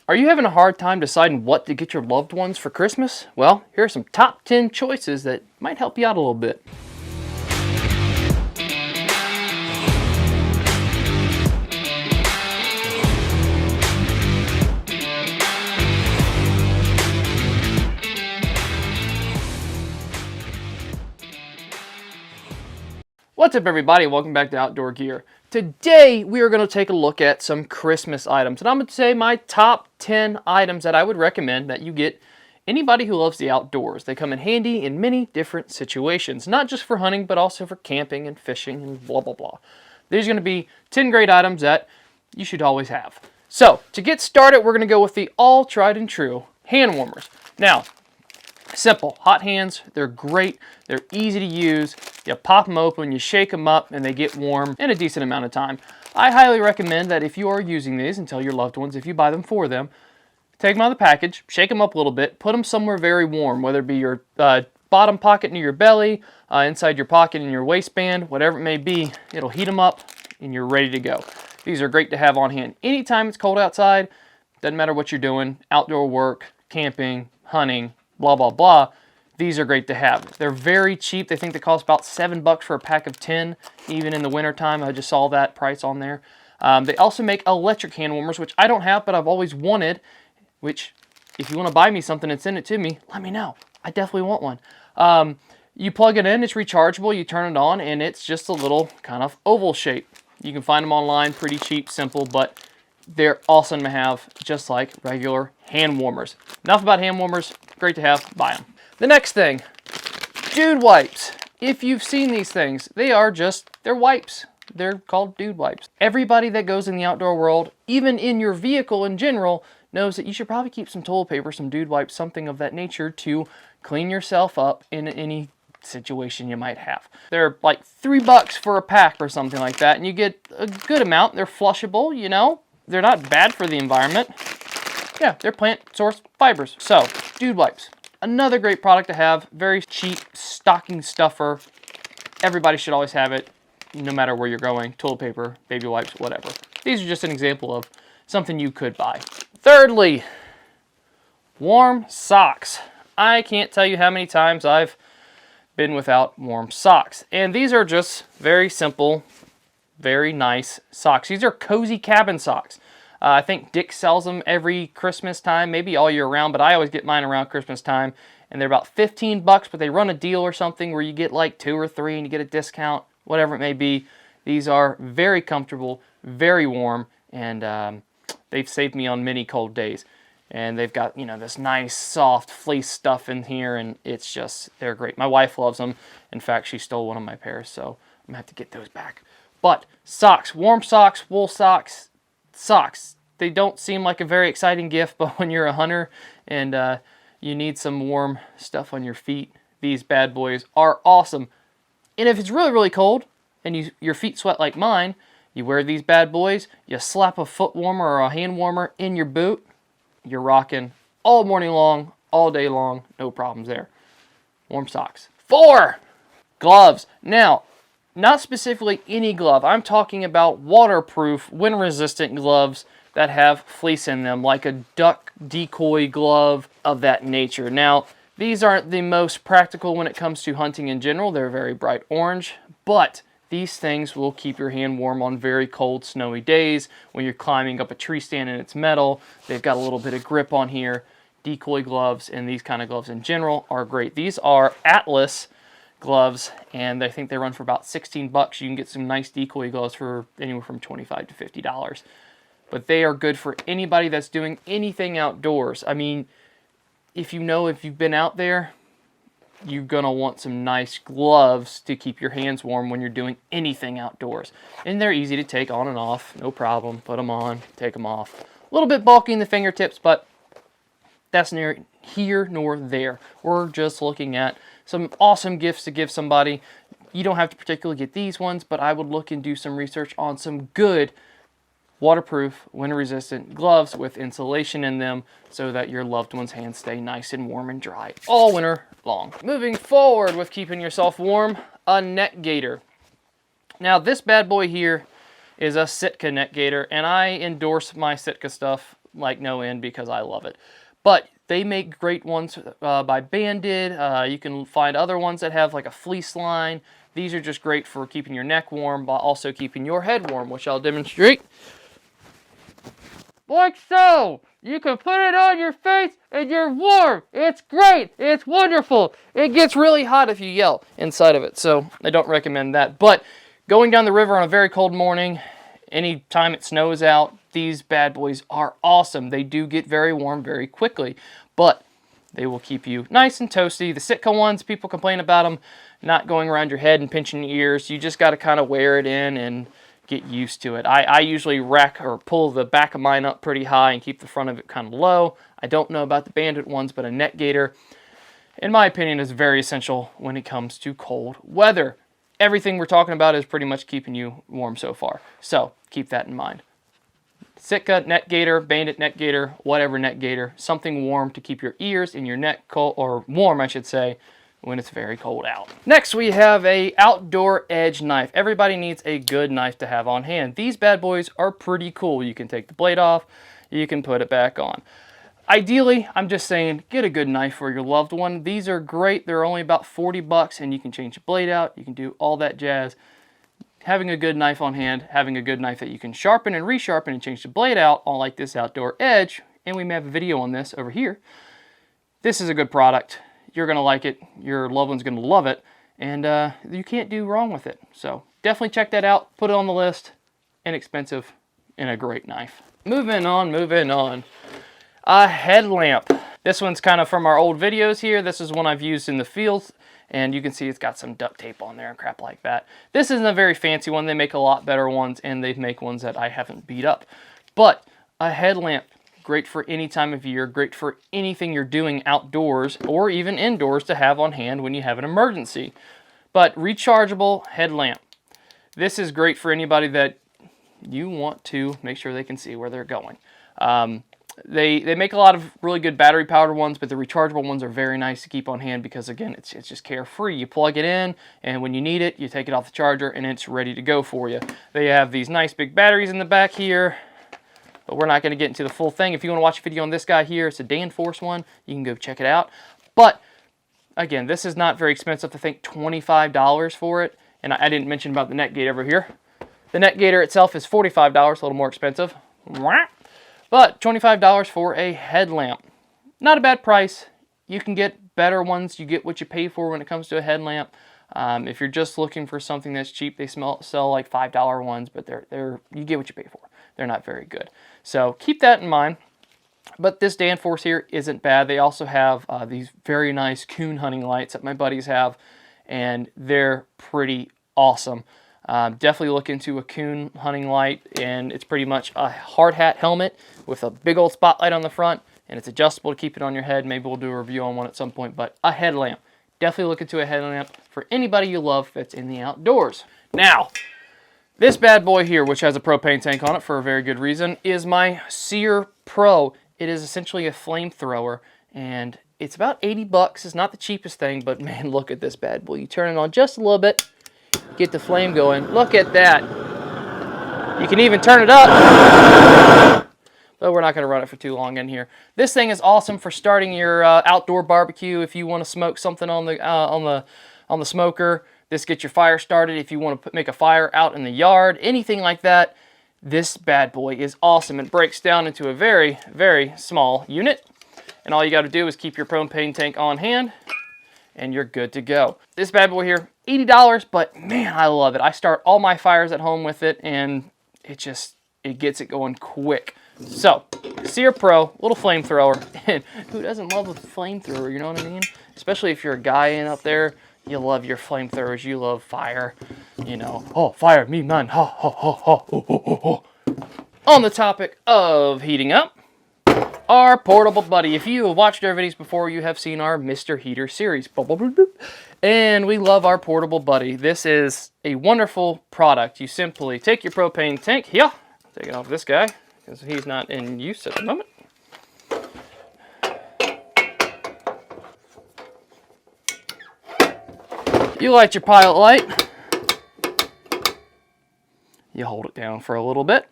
Are you having a hard time deciding what to get your loved ones for Christmas? Well, here are some top 10 choices that might help you out a little bit. What's up, everybody? Welcome back to Outdoor Gear. Today we are going to take a look at some Christmas items, and I'm going to say my top 10 items that I would recommend that you get anybody who loves the outdoors. They come in handy in many different situations, not just for hunting but also for camping and fishing and blah blah blah. These are going to be 10 great items that you should always have. So to get started, we're going to go with the all tried and true hand warmers. Now, simple. Hothands, they're great. They're easy to use. You pop them open, you shake them up, and they get warm in a decent amount of time. I highly recommend that if you are using these, and tell your loved ones if you buy them for them, take them out of the package, shake them up a little bit, put them somewhere very warm, whether it be your bottom pocket near your belly, inside your pocket in your waistband, whatever it may be. It'll heat them up, and you're ready to go. These are great to have on hand. Anytime it's cold outside, doesn't matter what you're doing, outdoor work, camping, hunting, blah, blah, blah. These are great to have. They're very cheap. They think they cost about $7 for a pack of 10, even in the wintertime. I just saw that price on there. They also make electric hand warmers, which I don't have, but I've always wanted, which if you want to buy me something and send it to me, let me know. I definitely want one. You plug it in, it's rechargeable, you turn it on, and it's just a little kind of oval shape. You can find them online, pretty cheap, simple, but they're awesome to have, just like regular hand warmers. Enough about hand warmers. Great to have. Buy them. The next thing, dude wipes. If you've seen these things, they're wipes. They're called dude wipes. Everybody that goes in the outdoor world, even in your vehicle in general, knows that you should probably keep some toilet paper, some dude wipes, something of that nature to clean yourself up in any situation you might have. They're like $3 for a pack or something like that, and you get a good amount. They're flushable, you know. They're not bad for the environment. Yeah, they're plant source fibers. So, dude wipes. Another great product to have. Very cheap stocking stuffer. Everybody should always have it, no matter where you're going. Toilet paper, baby wipes, whatever. These are just an example of something you could buy. Thirdly, warm socks. I can't tell you how many times I've been without warm socks. And these are just very simple, very nice socks. These are cozy cabin socks. I think Dick sells them every Christmas time, maybe all year round, but I always get mine around Christmas time, and they're about $15, but they run a deal or something where you get like 2 or 3 and you get a discount, whatever it may be. These are very comfortable, very warm, and they've saved me on many cold days. And they've got, you know, this nice soft fleece stuff in here, and it's just, they're great. My wife loves them. In fact, she stole one of my pairs, so I'm gonna have to get those back. But socks, warm socks, wool socks, socks. They don't seem like a very exciting gift, but when you're a hunter and you need some warm stuff on your feet, these bad boys are awesome. And if it's really, really cold and your feet sweat like mine, you wear these bad boys, you slap a foot warmer or a hand warmer in your boot, you're rocking all morning long, all day long, no problems there. Warm socks. 4, gloves. Now, not specifically any glove. I'm talking about waterproof, wind-resistant gloves that have fleece in them, like a duck decoy glove of that nature. Now, these aren't the most practical when it comes to hunting in general. They're very bright orange, but these things will keep your hand warm on very cold, snowy days when you're climbing up a tree stand and it's metal. They've got a little bit of grip on here. Decoy gloves and these kind of gloves in general are great. These are Atlas gloves, and I think they run for about $16. You can get some nice decoy gloves for anywhere from $25 to $50. But they are good for anybody that's doing anything outdoors. I mean, if you've been out there, you're going to want some nice gloves to keep your hands warm when you're doing anything outdoors. And they're easy to take on and off, no problem. Put them on, take them off. A little bit bulky in the fingertips, but that's neither here nor there. We're just looking at some awesome gifts to give somebody. You don't have to particularly get these ones, but I would look and do some research on some good waterproof, wind-resistant gloves with insulation in them so that your loved one's hands stay nice and warm and dry all winter long. Moving forward with keeping yourself warm, a Neck Gaiter. Now this bad boy here is a Sitka Neck Gaiter, and I endorse my Sitka stuff like no end because I love it. But they make great ones by Banded. You can find other ones that have like a fleece line. These are just great for keeping your neck warm, but also keeping your head warm, which I'll demonstrate. Like so. You can put it on your face and you're warm. It's great. It's wonderful. It gets really hot if you yell inside of it, so I don't recommend that. But going down the river on a very cold morning, anytime it snows out, these bad boys are awesome. They do get very warm very quickly, but they will keep you nice and toasty. The Sitka ones, people complain about them not going around your head and pinching your ears. You just got to kind of wear it in and get used to it. I usually rack or pull the back of mine up pretty high and keep the front of it kind of low. I don't know about the Bandit ones, but a Neck Gaiter, in my opinion, is very essential when it comes to cold weather. Everything we're talking about is pretty much keeping you warm so far, so keep that in mind. Sitka Neck Gaiter, Bandit Neck Gaiter, whatever Neck Gaiter, something warm to keep your ears and your neck cold, or warm I should say, when it's very cold out. Next we have a outdoor edge knife. Everybody needs a good knife to have on hand. These bad boys are pretty cool. You can take the blade off, you can put it back on. Ideally, I'm just saying, get a good knife for your loved one. These are great. They're only about 40 bucks and you can change the blade out, you can do all that jazz. Having a good knife on hand, having a good knife that you can sharpen and resharpen and change the blade out, all like this outdoor edge, and we may have a video on this over here. This is a good product. You're going to like it, your loved one's going to love it, and you can't do wrong with it. So definitely check that out, put it on the list. Inexpensive and a great knife. Moving on. A headlamp. This one's kind of from our old videos here. This is one I've used in the field, and you can see it's got some duct tape on there and crap like that. This isn't a very fancy one. They make a lot better ones, and they make ones that I haven't beat up. But a headlamp, great for any time of year, great for anything you're doing outdoors or even indoors to have on hand when you have an emergency. But rechargeable headlamp. This is great for anybody that you want to make sure they can see where they're going. They make a lot of really good battery powered ones, but the rechargeable ones are very nice to keep on hand because, again, it's just carefree. You plug it in, and when you need it, you take it off the charger, and it's ready to go for you. They have these nice big batteries in the back here, but we're not going to get into the full thing. If you want to watch a video on this guy here, it's a DanForce one. You can go check it out. But, again, this is not very expensive. I think $25 for it, and I didn't mention about the Neck Gaiter over here. The Neck Gaiter itself is $45, a little more expensive. But $25 for a headlamp. Not a bad price. You can get better ones. You get what you pay for when it comes to a headlamp. If you're just looking for something that's cheap, they sell like $5 ones, but you get what you pay for. They're not very good. So keep that in mind. But this DanForce here isn't bad. They also have these very nice coon hunting lights that my buddies have, and they're pretty awesome. Definitely look into a coon hunting light, and it's pretty much a hard hat helmet with a big old spotlight on the front, and it's adjustable to keep it on your head. Maybe we'll do a review on one at some point, but a headlamp. Definitely look into a headlamp for anybody you love that's in the outdoors. Now, this bad boy here, which has a propane tank on it for a very good reason, is my SearPro. It is essentially a flamethrower, and it's about 80 bucks. It's not the cheapest thing, but man, look at this bad boy. You turn it on just a little bit, get the flame going. Look at that. You can even turn it up. But we're not going to run it for too long in here. This thing is awesome for starting your outdoor barbecue. If you want to smoke something on the smoker, this gets your fire started. If you want to make a fire out in the yard, anything like that, this bad boy is awesome. It breaks down into a very, very small unit. And all you got to do is keep your propane tank on hand, and you're good to go. This bad boy here, $80, but man, I love it. I start all my fires at home with it, and it gets it going quick. So, SearPro, little flamethrower, and who doesn't love a flamethrower, you know what I mean? Especially if you're a guy in up there, you love your flamethrowers, you love fire, you know. Oh, fire, me, man, ha, ha, ha, ha, ho, ho, ho, ho. On the topic of heating up, our portable buddy. If you have watched our videos before, you have seen our Mr. Heater series. And we love our portable buddy. This is a wonderful product. You simply take your propane tank here, take it off this guy, because he's not in use at the moment. You light your pilot light. You hold it down for a little bit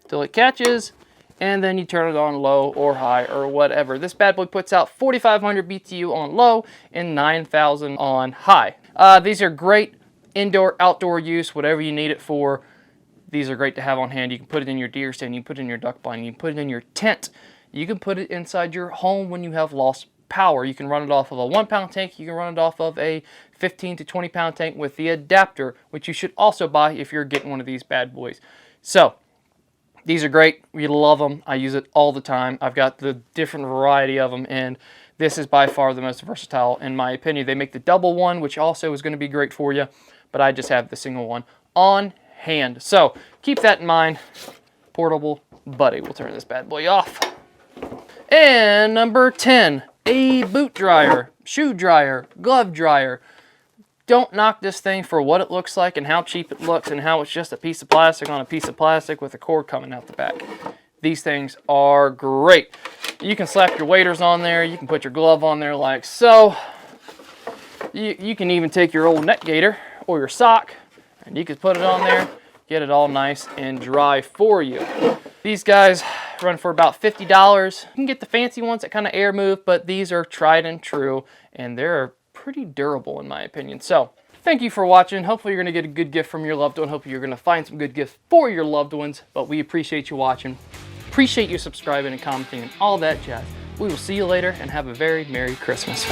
till it catches, and then you turn it on low or high or whatever. This bad boy puts out 4,500 BTU on low and 9,000 on high. These are great indoor, outdoor use, whatever you need it for. These are great to have on hand. You can put it in your deer stand, you can put it in your duck blind, you can put it in your tent. You can put it inside your home when you have lost power. You can run it off of a 1 pound tank, you can run it off of a 15 to 20 pound tank with the adapter, which you should also buy if you're getting one of these bad boys. So, these are great. We love them. I use it all the time. I've got the different variety of them, and this is by far the most versatile in my opinion. They make the double one, which also is going to be great for you, but I just have the single one on hand. So keep that in mind. Portable buddy. We'll turn this bad boy off. And number 10, a boot dryer, shoe dryer, glove dryer. Don't knock this thing for what it looks like and how cheap it looks and how it's just a piece of plastic on a piece of plastic with a cord coming out the back. These things are great. You can slap your waders on there. You can put your glove on there like so. You can even take your old Neck Gaiter or your sock and you can put it on there, get it all nice and dry for you. These guys run for about $50. You can get the fancy ones that kind of air move, but these are tried and true and they're pretty durable in my opinion. So thank you for watching. Hopefully you're going to get a good gift from your loved one. Hopefully you're going to find some good gifts for your loved ones. But we appreciate you watching. Appreciate you subscribing and commenting and all that jazz. We will see you later and have a very Merry Christmas.